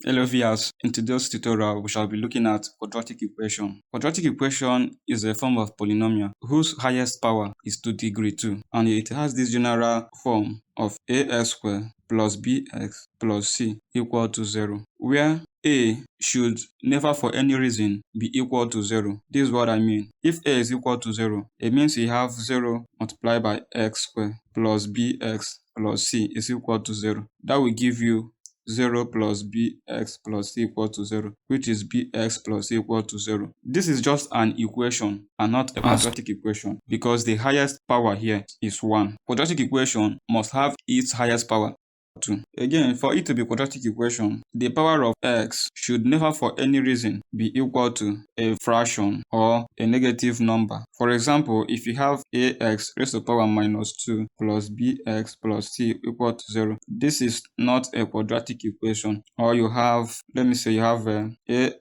Hello viewers, in today's tutorial we shall be looking at quadratic equation. Quadratic equation is a form of polynomial whose highest power is 2 degree 2 and it has this general form of ax squared plus bx plus c equal to 0, where a should never for any reason be equal to 0. This is what I mean. If a is equal to 0, it means you have 0 multiplied by x squared plus bx plus c is equal to 0. That will give you 0 plus bx plus c equal to 0, which is bx plus c equal to 0. This is just an equation and not a quadratic equation because the highest power here is 1. Quadratic equation must have its highest power 2. Again, for it to be quadratic equation, the power of x should never for any reason be equal to a fraction or a negative number. For example, if you have ax raised to the power minus 2 plus bx plus c equal to 0, this is not a quadratic equation. Or you have, let me say you have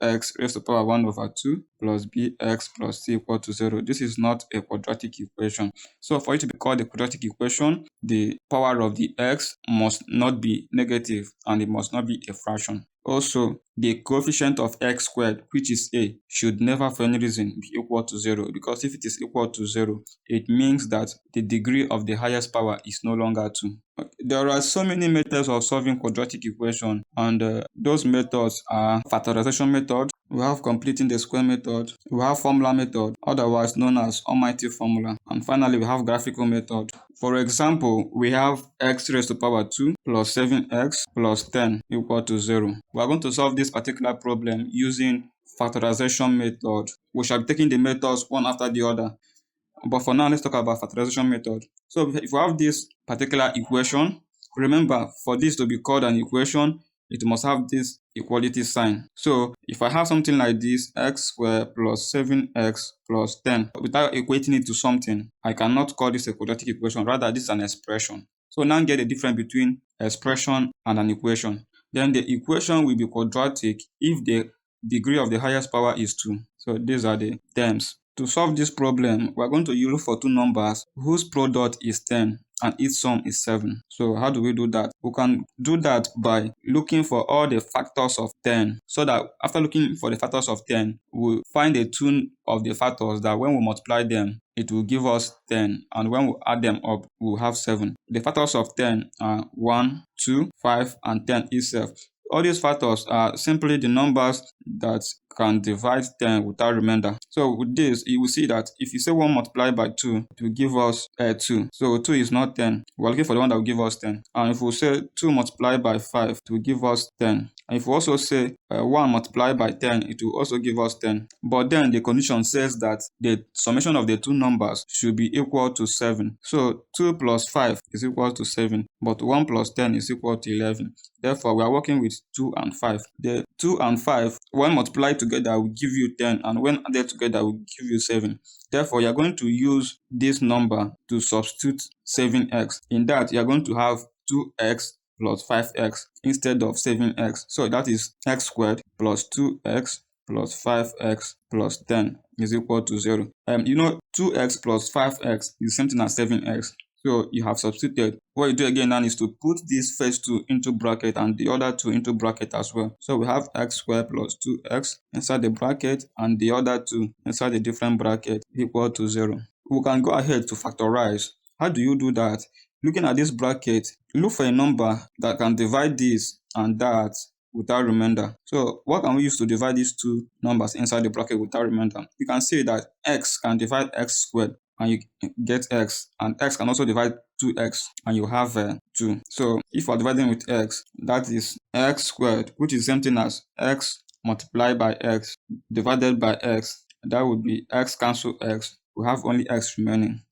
ax raised to the power 1 over 2 plus bx plus c equal to 0. This is not a quadratic equation. So for it to be called a quadratic equation, the power of the x must not be negative and it must not be a fraction. Also, the coefficient of x squared, which is a, should never for any reason be equal to 0, because if it is equal to 0, it means that the degree of the highest power is no longer 2. There are so many methods of solving quadratic equation, and those methods are factorization method, we have completing the square method, we have formula method, otherwise known as almighty formula, and finally we have graphical method. For example, we have x raised to the power 2 plus 7x plus 10 equal to 0. We are going to solve this particular problem using factorization method. We shall be taking the methods one after the other. But for now, let's talk about factorization method. So if we have this particular equation, remember, for this to be called an equation, it must have this equality sign. So if I have something like this, x squared plus 7x plus 10, without equating it to something, I cannot call this a quadratic equation. Rather, this is an expression. So now get the difference between expression and an equation. Then the equation will be quadratic if the degree of the highest power is 2. So these are the terms. To solve this problem, we are going to use for two numbers whose product is 10 and its sum is 7. So how do we do that? We can do that by looking for all the factors of 10, so that after looking for the factors of 10, we'll find the two of the factors that when we multiply them, it will give us 10, and when we add them up, we'll have 7. The factors of 10 are 1, 2, 5, and 10 itself. All these factors are simply the numbers that can divide 10 without remainder. So with this, you will see that if you say 1 multiplied by 2, it will give us 2. So 2 is not 10. We're looking for the one that will give us 10. And if we say 2 multiplied by 5, it will give us 10. And if we also say 1 multiplied by 10, it will also give us 10. But then the condition says that the summation of the two numbers should be equal to 7. So 2 plus 5 is equal to 7, but 1 plus 10 is equal to 11. Therefore, we are working with 2 and 5. The 2 and 5, when multiplied together, will give you 10, and when added together, will give you 7. Therefore, you are going to use this number to substitute 7x. In that, you are going to have 2x plus 5x instead of 7x. So that is x squared plus 2x plus 5x plus 10 is equal to 0. 2x plus 5x is the same thing as 7x. So you have substituted. What you do again now is to put this first two into bracket and the other two into bracket as well. So we have x squared plus 2x inside the bracket and the other two inside the different bracket equal to 0. We can go ahead to factorize. How do you do that? Looking at this bracket, look for a number that can divide this and that without remainder. So what can we use to divide these two numbers inside the bracket without remainder? You can say that x can divide x squared and you get x, and x can also divide 2x and you have 2. So if we're dividing with x, that is x squared, which is the same thing as x multiplied by x divided by x. That would be x cancel x, we have only x remaining.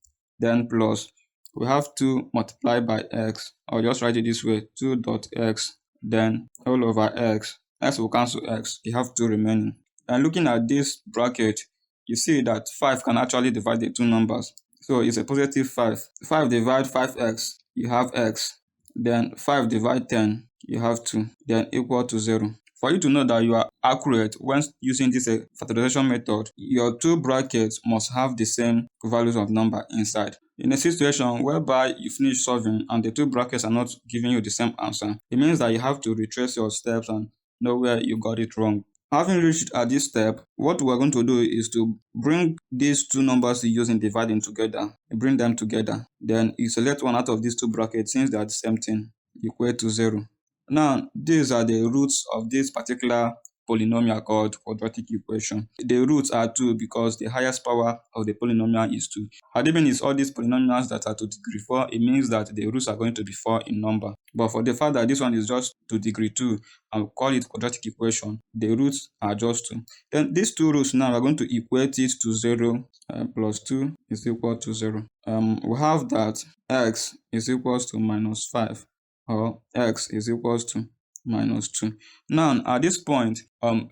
Then plus, we have 2 multiplied by x, or just write it this way, 2 dot x, then all over x. X will cancel x, you have 2 remaining. And looking at this bracket, you see that 5 can actually divide the two numbers. So it's a positive 5. 5 divide 5x, you have x. Then 5 divide 10, you have 2. Then equal to 0. For you to know that you are accurate when using this factorization method, your two brackets must have the same values of number inside. In a situation whereby you finish solving and the two brackets are not giving you the same answer, it means that you have to retrace your steps and know where you got it wrong. Having reached at this step, what we're going to do is to bring these two numbers you use in dividing together, bring them together. Then you select one out of these two brackets since they are the same thing, equal to 0. Now, these are the roots of this particular polynomial called quadratic equation. The roots are 2 because the highest power of the polynomial is 2. Had it been is all these polynomials that are to degree 4, it means that the roots are going to be 4 in number. But for the fact that this one is just to degree 2 and we call it quadratic equation, the roots are just 2. Then these two roots now are going to equate it to 0 plus 2 is equal to 0. We have that x is equals to minus 5 or x is equals to minus 2. Now, at this point,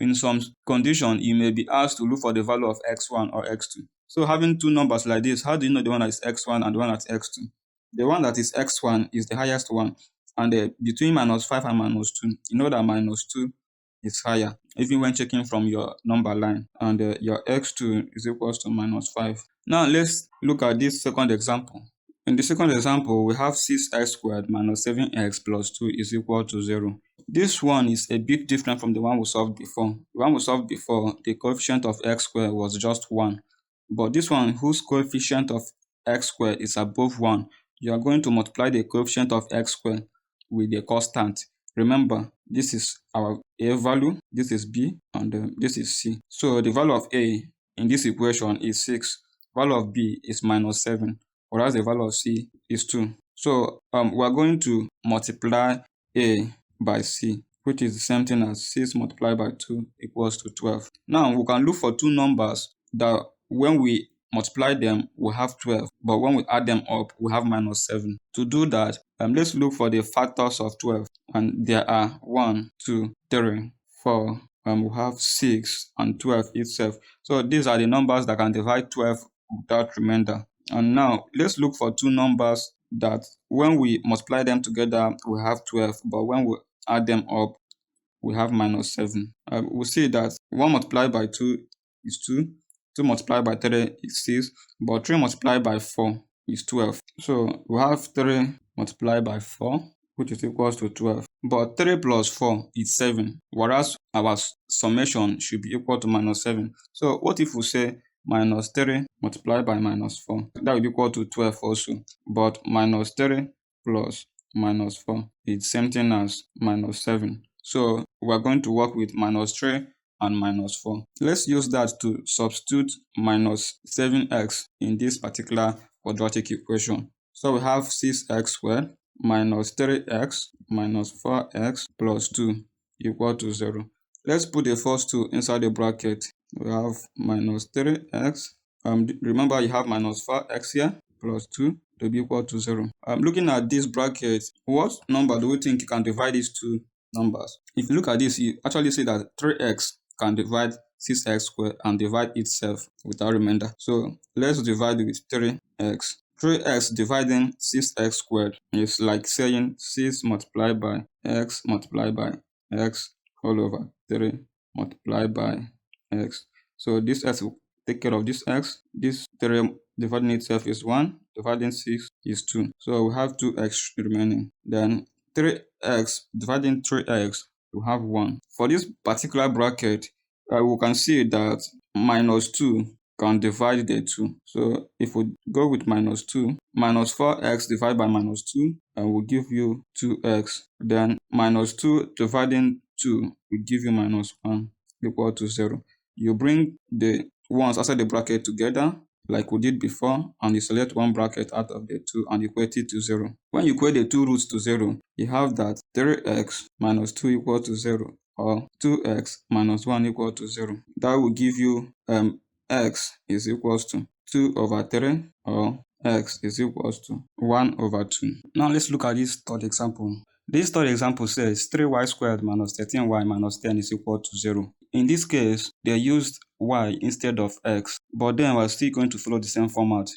in some condition, you may be asked to look for the value of x1 or x2. So having two numbers like this, how do you know the one that is x1 and the one that is x2? The one that is x1 is the highest one, and between minus 5 and minus 2, you know that minus 2 is higher, even when checking from your number line, and your x2 is equals to minus 5. Now, let's look at this second example. In the second example, we have 6x squared minus 7x plus 2 is equal to 0. This one is a bit different from the one we solved before. The one we solved before, the coefficient of x squared was just 1. But this one, whose coefficient of x squared is above 1, you are going to multiply the coefficient of x squared with the constant. Remember, this is our a value, this is b, and this is c. So the value of a in this equation is 6. Value of b is minus 7. Whereas the value of c is 2. So we are going to multiply a by c, which is the same thing as 6 multiplied by 2 equals to 12. Now, we can look for two numbers that when we multiply them, we have 12, but when we add them up, we have minus 7. To do that, let's look for the factors of 12, and there are 1, 2, 3, 4, we have 6 and 12 itself. So these are the numbers that can divide 12 without remainder. And now, let's look for two numbers that when we multiply them together, we have 12, but when we add them up, we have minus 7. We'll see that 1 multiplied by 2 is 2, 2 multiplied by 3 is 6, but 3 multiplied by 4 is 12. So we have 3 multiplied by 4, which is equals to 12. But 3 plus 4 is 7, whereas our summation should be equal to minus 7. So what if we say minus 3 multiplied by minus 4? That will be equal to 12 also. But minus 3 plus minus 4 is same thing as minus 7. So we're going to work with minus 3 and minus 4. Let's use that to substitute minus 7x in this particular quadratic equation. So we have 6x squared minus 3x minus 4x plus 2 equal to 0. Let's put the first two inside the bracket. We have minus 3x. Remember, you have minus 4x here plus 2 to be equal to 0. Looking at this bracket, what number do we think you can divide these two numbers? If you look at this, you actually see that 3x can divide 6x squared and divide itself without remainder. So let's divide with 3x. 3x dividing 6x squared is like saying 6 multiplied by x multiplied by x all over 3 multiplied by x. So this x will take care of this x. This 3 dividing itself is 1, dividing 6 is 2. So we have 2x remaining. Then 3x dividing 3x, we have 1. For this particular bracket, we can see that minus 2 can divide the 2. So if we go with minus 2, minus 4x divided by minus 2 will give you 2x. Then minus 2 dividing 2 will give you minus 1 equal to 0. You bring the ones outside the bracket together like we did before, and you select one bracket out of the two and equate it to 0. When you equate the two roots to 0, you have that 3x minus 2 equal to 0, or 2x minus 1 equal to 0. That will give you x is equals to 2 over 3, or x is equals to 1 over 2. Now let's look at this third example. This third example says 3y squared minus 13y minus 10 is equal to 0. In this case, they used y instead of x, but then we're still going to follow the same format.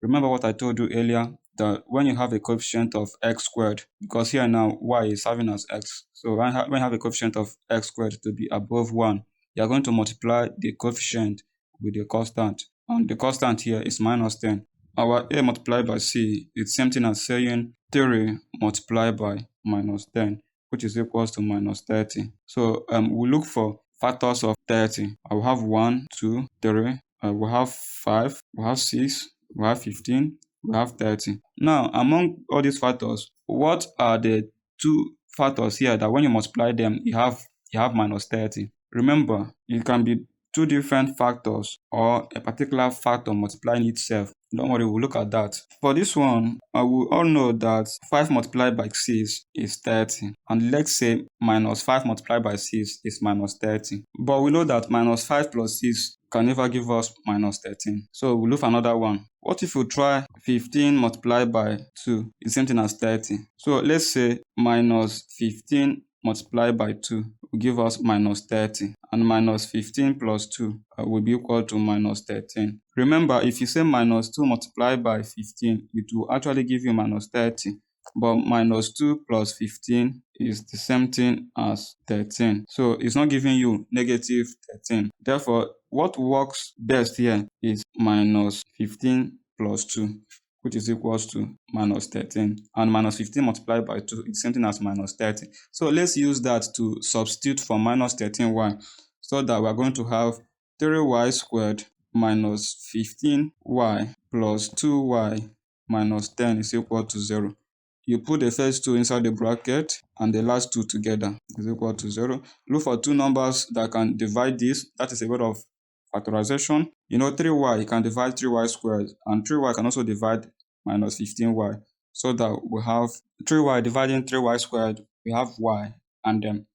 Remember what I told you earlier, that when you have a coefficient of x squared, because here now y is serving as x, so when you have a coefficient of x squared to be above 1, you are going to multiply the coefficient with the constant, and the constant here is minus 10. Our a multiplied by c is same thing as saying 3 multiplied by minus 10. which is equals to minus 30. So we look for factors of 30. I will have 1, 2, 3. We have 5. We have 6. We have 15. We have 30. Now, among all these factors, what are the two factors here that when you multiply them, you have minus 30? Remember, it can be two different factors or a particular factor multiplying itself. Don't worry, we'll look at that. For this one, we all know that 5 multiplied by 6 is 30. And let's say minus 5 multiplied by 6 is minus 30. But we know that minus 5 plus 6 can never give us minus 13. So we'll look for another one. What if we try 15 multiplied by 2 is same thing as 30? So let's say minus 15 multiplied by 2 will give us minus 30, and minus 15 plus 2 will be equal to minus 13. Remember, if you say minus 2 multiplied by 15, it will actually give you minus 30, but minus 2 plus 15 is the same thing as 13. So it's not giving you negative 13. Therefore, what works best here is minus 15 plus 2, which is equals to minus 13. And minus 15 multiplied by 2 is same thing as minus 30. So let's use that to substitute for minus 13y, so that we're going to have 3y squared minus 15y plus 2y minus 10 is equal to 0. You put the first two inside the bracket and the last two together is equal to 0. Look for two numbers that can divide this. That is a way of factorization. 3y, you can divide 3y squared, and 3y can also divide minus 15y. So that we have 3y dividing 3y squared, we have y, and then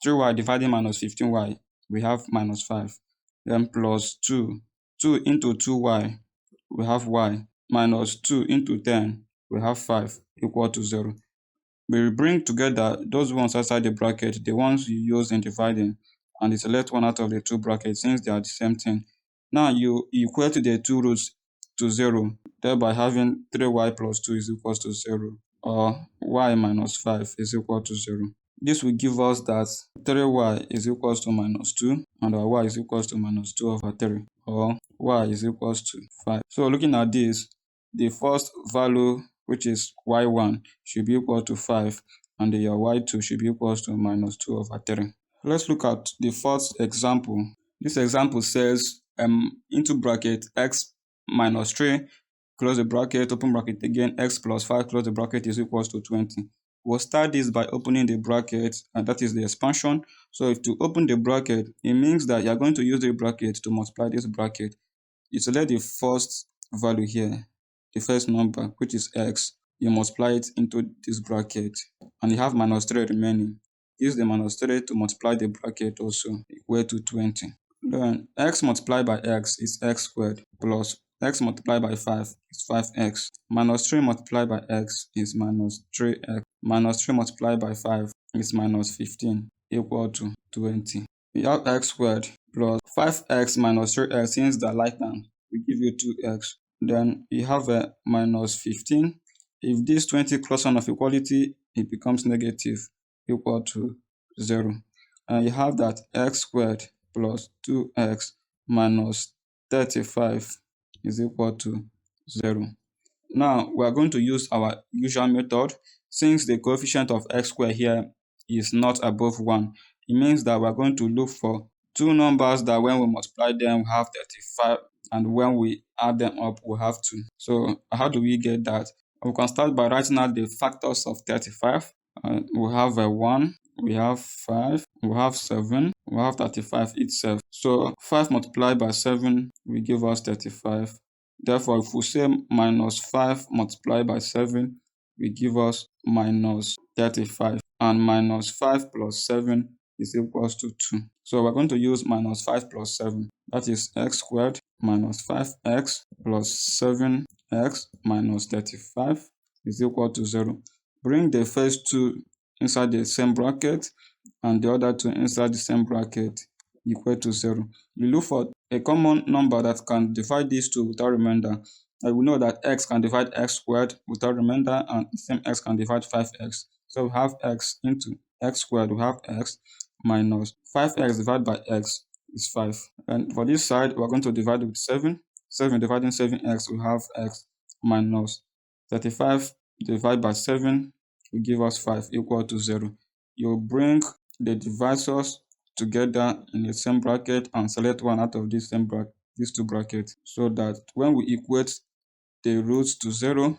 3y dividing minus 15y, we have minus 5. Then plus 2 into 2y, we have y, minus 2 into 10, we have 5, equal to 0. We bring together those ones outside the bracket, the ones you use in dividing, and select one out of the two brackets since they are the same thing. Now you equate the two roots to 0, thereby having 3y plus 2 is equal to 0, or y minus 5 is equal to 0. This will give us that 3y is equal to minus 2, and our y is equal to minus 2 over 3, or y is equal to 5. So looking at this, the first value, which is y1, should be equal to 5, and your y2 should be equal to minus 2 over 3. Let's look at the first example. This example says into bracket x minus 3, close the bracket, open bracket again, x plus 5, close the bracket, is equal to 20. We'll start this by opening the bracket, and that is the expansion. So if to open the bracket, it means that you're going to use the bracket to multiply this bracket. You select the first value here, the first number, which is x. You multiply it into this bracket, and you have minus 3 remaining. Use the minus 3 to multiply the bracket also, equal to 20. Then x multiplied by x is x squared, plus x multiplied by 5 is 5x. Minus 3 multiplied by x is minus 3x. Minus 3 multiplied by 5 is minus 15, equal to 20. We have x squared plus 5x minus 3x, since they're like that, we give you 2x. Then you have a minus 15. If this 20 cross one of equality, it becomes negative, equal to 0. And you have that x squared plus 2x minus 35 is equal to 0. Now we are going to use our usual method. Since the coefficient of x squared here is not above 1, it means that we are going to look for two numbers that when we multiply them we have 35, and when we add them up we have 2. So how do we get that? We can start by writing out the factors of 35. We have a 1, we have 5, we have 7, we have 35 itself. So 5 multiplied by 7 will give us 35. Therefore, if we say minus 5 multiplied by 7 will give us minus 35. And minus 5 plus 7 is equals to 2. So we're going to use minus 5 plus 7. That is x squared minus 5x plus 7x minus 35 is equal to 0. Bring the first two inside the same bracket and the other two inside the same bracket, equal to 0. You look for a common number that can divide these two without remainder. And we know that x can divide x squared without remainder, and the same x can divide 5x. So we have x into x squared, we have x minus 5x divided by x is 5. And for this side, we're going to divide with 7. 7 dividing 7x, we have x minus 35 divided by 7 will give us 5, equal to 0. you bring the divisors together in the same bracket and select one out of these two brackets, so that when we equate the roots to 0,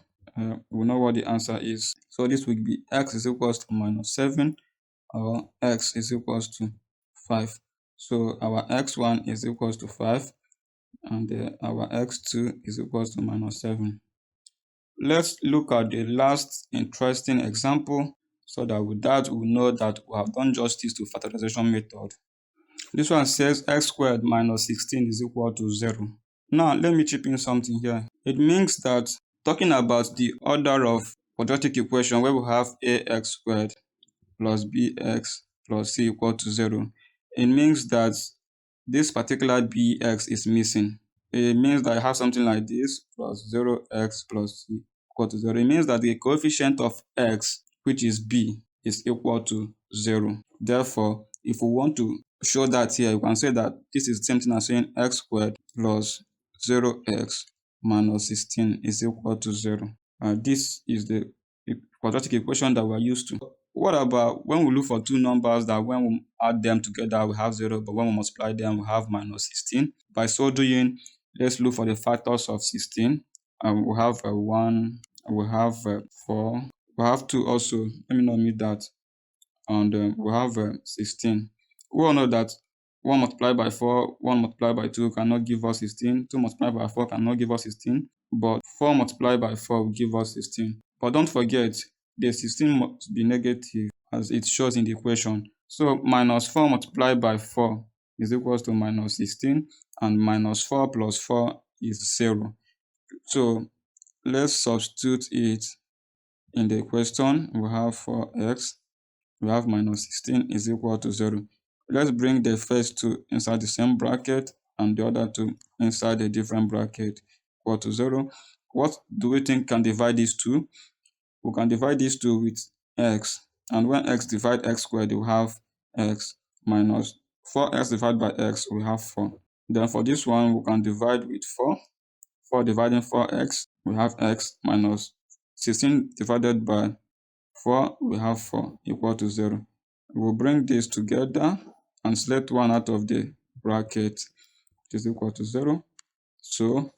we know what the answer is. So this will be x is equals to minus 7 or x is equals to 5. So our x1 is equals to 5 and our x2 is equals to minus 7. Let's look at the last interesting example so that with that we know that we have done justice to factorization method. This one says x squared minus 16 is equal to 0. Now let me chip in something here. It means that talking about the order of quadratic equation where we have ax squared plus bx plus c equal to 0, it means that this particular bx is missing. It means that I have something like this plus 0x plus c equal to 0. It means that the coefficient of x, which is b, is equal to 0. Therefore, if we want to show that here, you can say that this is the same thing as saying x squared plus 0x minus 16 is equal to 0. This is the quadratic equation that we're used to. What about when we look for two numbers that when we add them together we have 0, but when we multiply them we have minus 16? By so doing, let's look for the factors of 16. We have 1, we have 4, we have 2 also. Let me not omit that. And we have 16. We all know that 1 multiplied by 4, 1 multiplied by 2 cannot give us 16. 2 multiplied by 4 cannot give us 16. But 4 multiplied by 4 will give us 16. But don't forget, the 16 must be negative as it shows in the equation. So minus 4 multiplied by 4 is equals to minus 16, and minus 4 plus 4 is 0. So let's substitute it in the question. We have 4x, we have minus 16 is equal to 0. Let's bring the first two inside the same bracket and the other two inside a different bracket equal to 0. What do we think can divide these two? We can divide these two with x, and when x divide x squared, we have x minus 4x divided by x, we have 4. Then for this one, we can divide with 4. 4 dividing 4x, we have x minus 16 divided by 4, we have 4 equal to 0. We'll bring this together and select one out of the bracket, which is equal to 0. So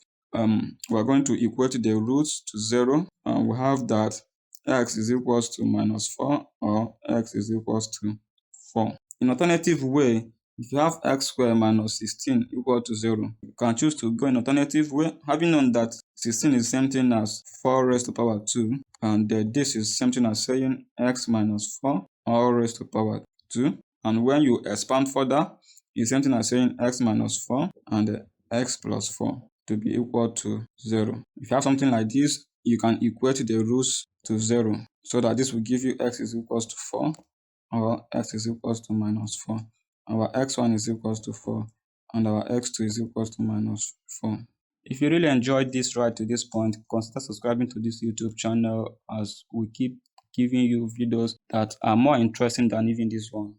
we're going to equate the roots to 0, and we have that x is equals to minus 4 or x is equals to 4. In alternative way, if you have x squared minus 16 equal to 0, you can choose to go in alternative way, having known that 16 is the same thing as 4 raised to power 2, and this is the same thing as saying x minus 4 all raised to power 2. And when you expand further, it's the same thing as saying x minus 4 and x plus 4 to be equal to 0. If you have something like this, you can equate the roots to 0, so that this will give you x is equals to 4 or x is equals to minus 4. Our x1 is equals to 4 and our x2 is equals to minus 4. If you really enjoyed this right to this point, consider subscribing to this YouTube channel as we keep giving you videos that are more interesting than even this one.